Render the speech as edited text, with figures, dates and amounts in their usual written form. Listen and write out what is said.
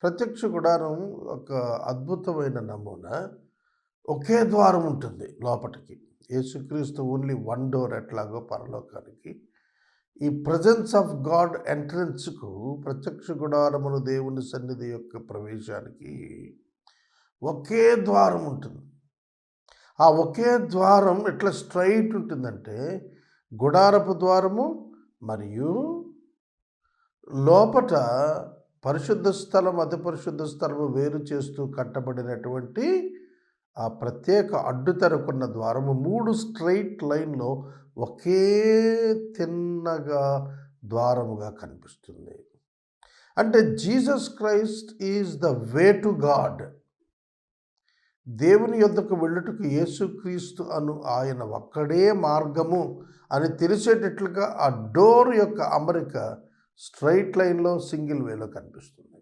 ప్రత్యక్ష గుడారం ఒక అద్భుతమైన నమూనా. ఒకే ద్వారం ఉంటుంది లోపటికి. యేసుక్రీస్తు ఓన్లీ వన్ డోర్ ఎట్లాగో పరలోకానికి. ఈ ప్రెజెన్స్ ఆఫ్ గాడ్ ఎంట్రన్స్‌కు ప్రత్యక్ష గుడారమును దేవుని సన్నిధి యొక్క ప్రవేశానికి ఒకే ద్వారం ఉంటుంది. ఆ ఒకే ద్వారం ఎట్లా స్ట్రైట్ ఉంటుందంటే గుడారపు ద్వారము మరియు లోపట పరిశుద్ధ స్థలం, అతి పరిశుద్ధ స్థలము వేరు చేస్తూ కట్టబడినటువంటి ఆ ప్రత్యేక అడ్డుతెరకున్న ద్వారము 3 స్ట్రైట్ లైన్‌లో ఒకే తిన్నగా ద్వారముగా కనిపిస్తుంది. అంటే Jesus Christ is the way to God. దేవుని యొద్దకు వెళ్ళుటకు యేసుక్రీస్తు అను ఆయన ఒక్కడే మార్గము అని తెలిసేటట్లుగా ఆ డోర్ యొక్క అమరిక స్ట్రైట్ లైన్‌లో సింగిల్ వేలో కనిపిస్తుంది.